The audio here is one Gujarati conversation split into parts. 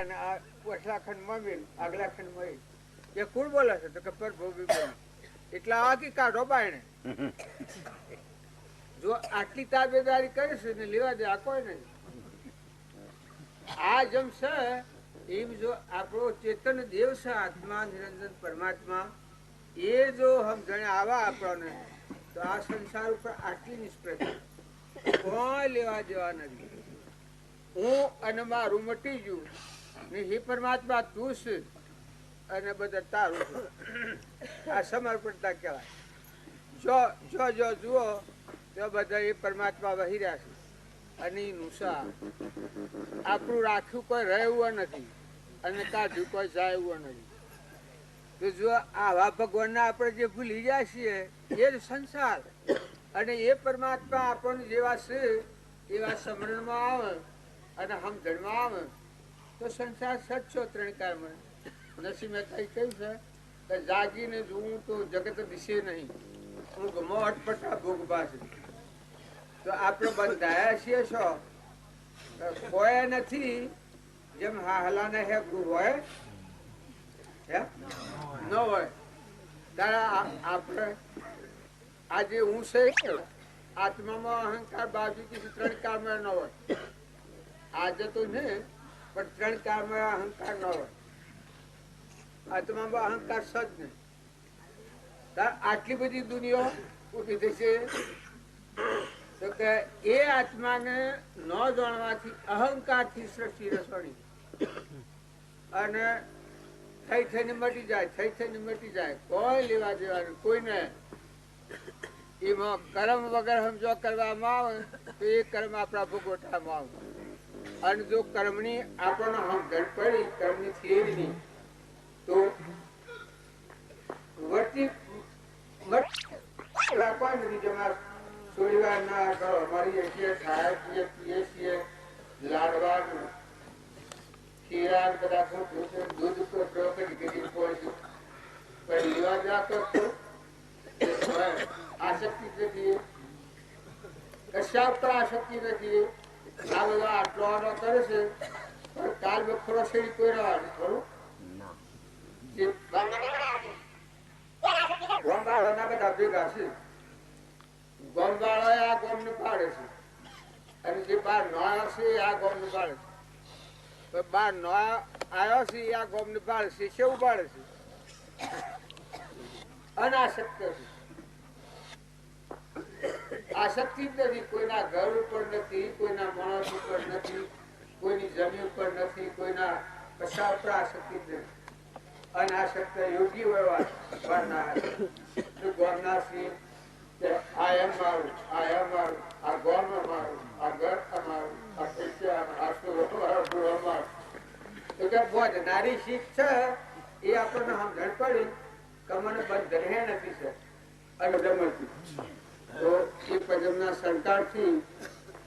અને આ પછલા ખંડમાં બી આગલા ખંડમાં એ કોણ બોલે છે તો કે પ્રભુ એટલે આ કે કાઢો બાયણે જો આટલી તાબેદારી કરીશું ને લેવા દે આ કોઈ નહીં. આ જેમ છે એમ જો આપણો ચેતન દેવ છે આત્મા નિરંજન પરમાત્મા એ જો સમજણે આવા આપણને તો આ સંસાર ઉપર આટલી નિષ્પ્રતા કોઈ લેવા દેવા નથી. હું અને મારું મટી ગયું ને હે પરમાત્મા તું છે અને બધા તારું છે. આ સમર્પણતા કહેવાય. જો જો જો જુઓ તો બધા એ પરમાત્મા વહી રહ્યા છે અને નુસા આપણું રાખ્યું કોઈ રહે એવું નથી અને કાઢ્યું કોઈ જાય એવું નથી. તો જો આવા ભગવાનના આપણે જે ભૂલી જાય છીએ એ જ સંસાર અને એ પરમાત્મા આપણને જેવા છે એવા સમરણમાં આવે અને સમજણમાં આવે તો સંસાર સચ્ચો ત્રણકારમાં. નસીમે કઈ કહ્યું છે કે જાગીને જોવું તો જગત દિશે નહીં હું ગમો અટપટા ભોગ પાસે. તો આપણે બંધાયા છીએ છો કોઈ નથી જેમ હાલાને હે ગુરુ હોય હે ન હોય તારા આપણે આજે હું છે આત્મામાં અહંકાર બાજુ ત્રણ કાળમાં ન હોય. આજે તો ને પણ ત્રણ કાળમાં અહંકાર ન હોય. આત્મામાં અહંકાર સજ નહીં. આટલી બધી દુનિયા ઉભી થશે તો કે એ આત્માને ન જાણવાથી અહંકારથી સૃષ્ટિ રસોડી અને થઈ થઈને મટી જાય થઈ થઈને મટી જાય. કોઈ લેવા દેવાનું કોઈને. એમાં કર્મ વગર સમજો કરવામાં આવે તો એ કર્મ આપણા ભોગવટામાં આવે. અને જો કર્મની આપણને સમજણ પડી કર્મની થિયરીની તો વર્તી રાખવા નથી. જેમાં થોડી વાર ના કરો અમારી છીએ ખાય છીએ પીએ છીએ લાડવાનું ખીરા બધા દૂધ પણ લેવા જા કરતો આસક્તિ નથી કશા પર આસક્તિ નથી. આ બધા આટલો આનો કરે છે પણ કાલ બખોરો શેરી કોઈ રહેવાનું ખરું ગોમવાળાના બધા ભેગા છે. ગોમવાળા આ ગોમ ને પાડે છે અને જે બાર નો આવ્યો છે આ ગોમ ને પાડે છે. બાર નો આવ્યો છે આ ગોમ ને પાડે છે. કેવું પાડે છે? અનાસક્ત છે. આસક્તિ જ નથી. કોઈના ઘર ઉપર નથી, કોઈના માણસ ઉપર નથી, કોઈની જમીન ઉપર નથી, કોઈના કશા ઉપર આસક્તિ જ નથી. અનાસક્ત યોગી ગોમના આ એમ મારું આ એમ મારું આ ગોમ અમારું આ ઘર અમારું આ પૈસા અમારું. નારી શીખ છે એ આપણને સમજણ પડી કે મને બંધ રહે નથી સર અને રમતી તો એ પજમના સંકાળથી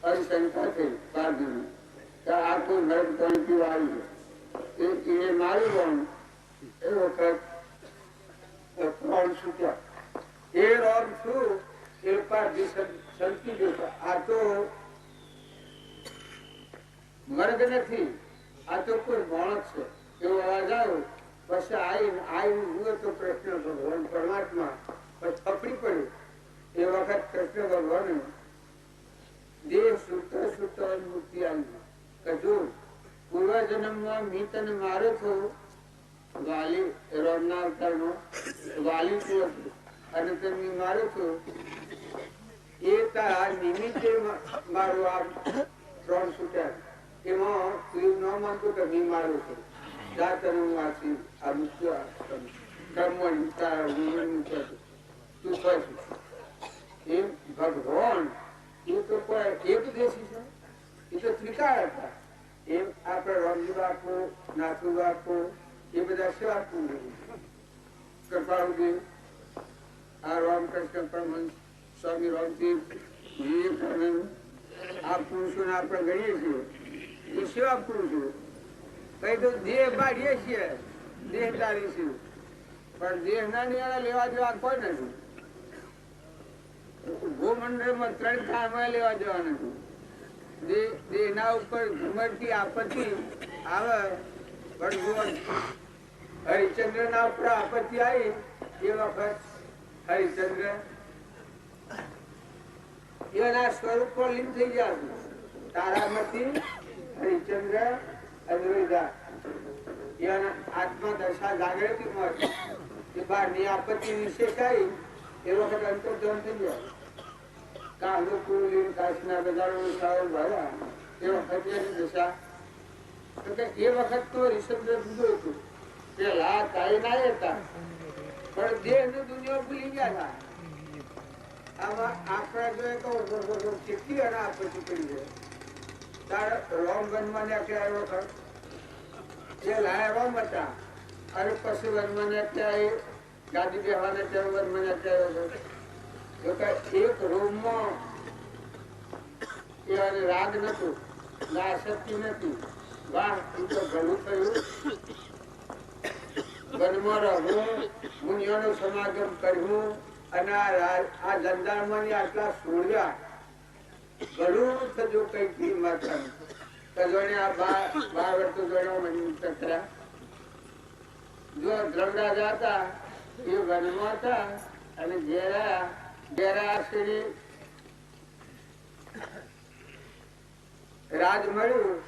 અનશંકાથી કાઢી આ કોઈ નર્મ તણકી આવી છે એ મારું ગણ એ વખત ત્રણ છૂટ્યા. એ રોમ શું એ સંતી જોતા આ તો મર્ગ નથી આ તો કોઈ માણસ છે એવો અવાજ આવ્યો. પછી આવી હું તો કૃષ્ણ ભગવાન પરમાત્મા પછી થપડી પડ્યું. એ વખત કૃષ્ણ ભગવાન દેહ સૂત્ર સૂત્ર મુક્તિ આવી કજુ પૂર્વજન્મમાં મી તને મારો છો વાલી રોમના અવતારનો વાલી છું અને તમે મારો છો એ તારા નિમિત્તે મારું આ ત્રણ છૂટ્યા. એમાં તું ન માનતો કે મી મારું છું જાતનું વાંચી આ મુખ્ય કર્મ તારા તું કરશું. એમ ભગવાન એ તો કોઈ એક દેશી છે એ તો ત્રિકાળ હતા. એમ આપણે રામજી બાપુ નાથુ બાપુ એ બધા સેવા કૃપાળુદેવ આ રામકૃષ્ણ પરમહંસ સ્વામી રામદેવ આ પુરુષોને આપણે ગણીએ છીએ એ સેવા પુરુષો. કઈ તો દેહ બાળીએ છીએ દેહ તારી છીએ પણ દેહ ના નિવાડા લેવા દેવા કોઈ નથી. ભૂમંડળમાં ત્રણ કાળમાં લેવા જવા નથી. દેહના ઉપર ઘુમડતી આપત્તિ આવે પણ હરિચંદ્ર ના ઉપર આપત્તિ આવી એ વખત હરિચંદ્ર એના સ્વરૂપ પર લીન થઈ ગયા. તારામતી, હરિચંદ્ર, અદ્વૈતા એના આત્મા દશા જાગૃતિ માં હતી. બહારની આપત્તિ વિશેષ આવી એ વખત અંતર્ધ્યાન થઈ ગયા. કાલુકુલ કાશના બજારો સાવર ભર્યા એ વખત દશા. એ વખત તો ઋષભ જુદું હતું. પેલા કાંઈ ના હતા પણ દેહ ની દુનિયા ભૂલી ગયા હતા. આમાં આપણે જોઈએ તો કેટલી અને આપત્તિ પડી જાય. તારે રોમ વનમાં ને ક્યારે વખત એ લાયા રોમ હતા અને પછી વનમાં ને ક્યારે ગાદી બેવાને ત્યારે વનમાં ને ક્યારે વખત એક રૂમમાં એ રાગ નતું, આસક્તિ નથી. વાહ, એ તો ઘણું થયું. વનમાં રહું, મુનિઓનું સમાગમ કર્યું અને આ જંજાળમાં આટલા છોડ્યા. ઘણું થયું કઈ કિંમત જોડે આ 12 વર્ષ જોડે મને કર્યા. જો ધ્રવરાજા હતા એ વનમાં હતા અને ઘેરા શ્રી રાજ મળ્યું.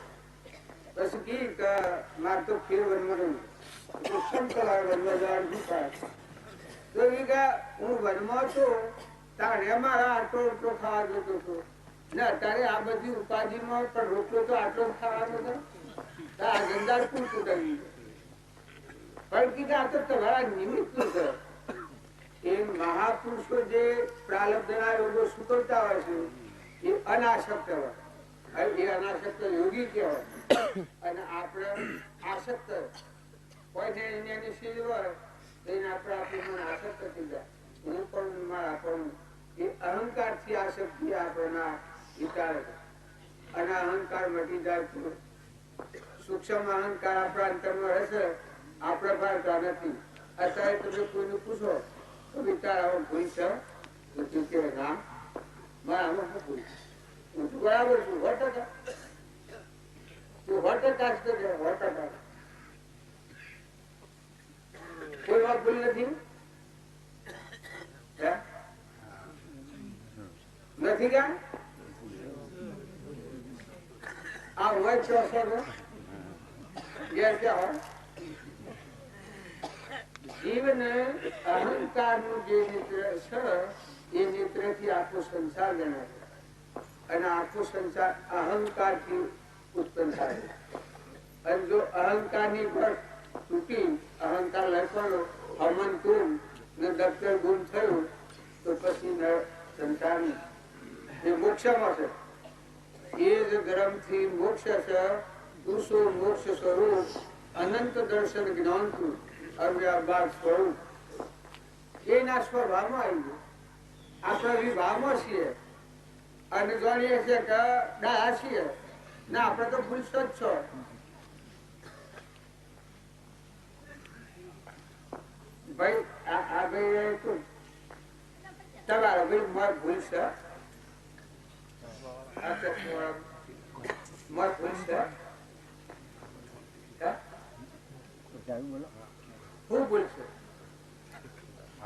પછી કે મારે તો ફેર વનમાં રહ્યું હું વનમાં છું તારે મારા આટલો રોટલો ખાવા જતો હતો ને અત્યારે આ બધી ઉપાધિમાં પણ રોટલો તો આટલો ખાવાનો હતો. આ ગંદાર પૂરતું કરી પણ કીધા આ તો તમારા નિમિત્ત છે. એ મહાપુરુષો જે પ્રાલબ્ધના યોગો સુકવતા હોય છે એ અનાસક્ત હોય. એ અનાસક્ત યોગી કહેવાય અને આપણે આસક્ત કોઈને એની શીલ હોય એને આપણે આપણું આસક્ત થઈ જાય. હું પણ મારા પણ એ અહંકાર થી આસક્તિ આપણના વિચારે છે અને અહંકાર મટી જાય તો સૂક્ષ્મ અહંકાર આપણા અંતરમાં રહેશે. આપણે ભારતા નથી. અત્યારે તમે કોઈને પૂછો તો વિચાર આવો ભૂલ છે તો તું કે ના મારામાં શું ભૂલ? હું તું બરાબર છું 100%. તું 100% કોઈ વાત ભૂલ નથી નથી ક્યાં આ હોય ચોસઠ જીવન અહંકાર નું જે નેત્ર છે એ નેત્ર થી આખો સંસાર ગણાય અને આખો સંસાર અહંકાર થી ઉત્પન્ન થાય. અને જો અહંકાર ની પર તૂટી અહંકાર લખવાનો હમન તું ને દફતર ગુમ થયું તો પછી સંસાર એ મોક્ષમાં છે. એ જ ગ્રમ થી મોક્ષ છે. દુસો મોક્ષ સ્વરૂપ અનંત દર્શન જ્ઞાન તું અવ્યાભાર સ્વરૂપ એના સ્વભાવમાં આવી ગયું. આપણે વિભાવમાં છીએ અને જાણીએ છીએ કે ડાયા છીએ ના આપણે તો ભૂલશો જ છો. ભાઈ આ ભાઈ તમારો ભાઈ મત ભૂલશે મત ભૂલશે શું ભૂલશે?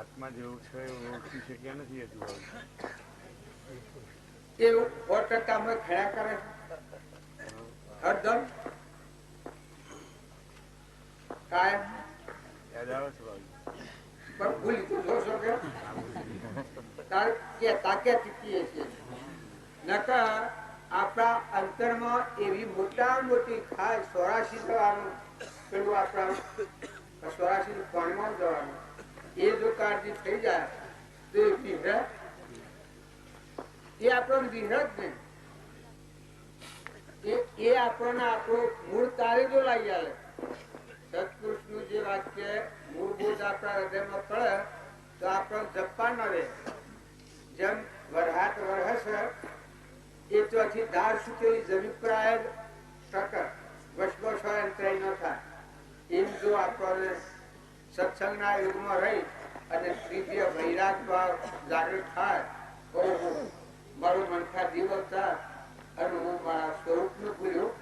આત્મા જેવું છે એવું ઓળખી શક્યા નથી હજુ. એ 100% અમે ખયા કરે હરદમ કાયમ યાદ આવે છે બાબુ. પણ ભૂલી તો જોશો કે તાક્યા છીએ નકા આપણા અંતરમાં એવી મોટા મોટી ખાસ 84 થવાનું પેલું આપણા 84 કોણમાં જવાનું એ જો કાળજી થઈ જાય તો એ વિહરત એ આપણને વિહરત ને એ આપણને આપણો મૂળ તારે જો લાવી આવે. સત્પુરુષ નું જે વાક્ય મૂળભૂત આપણા હૃદયમાં પડે તો આપણો જપ્પા ન રહે. જેમ વરહાટ વરહશે એ ચોથી ધાર સુધી જમીન પર આવે ટકર વસબસ હોય અંતરાય ન થાય. એમ જો આપણને સત્સંગના યુગમાં રહી અને દિવ્ય વૈરાગ ભાવ જાગૃત થાય મારું મનખા દિવસ થાય અને હું મારા સ્વરૂપ નું ભૂલ્યું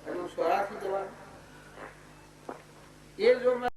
અને હું સ્વરાથી જવાનું એ જો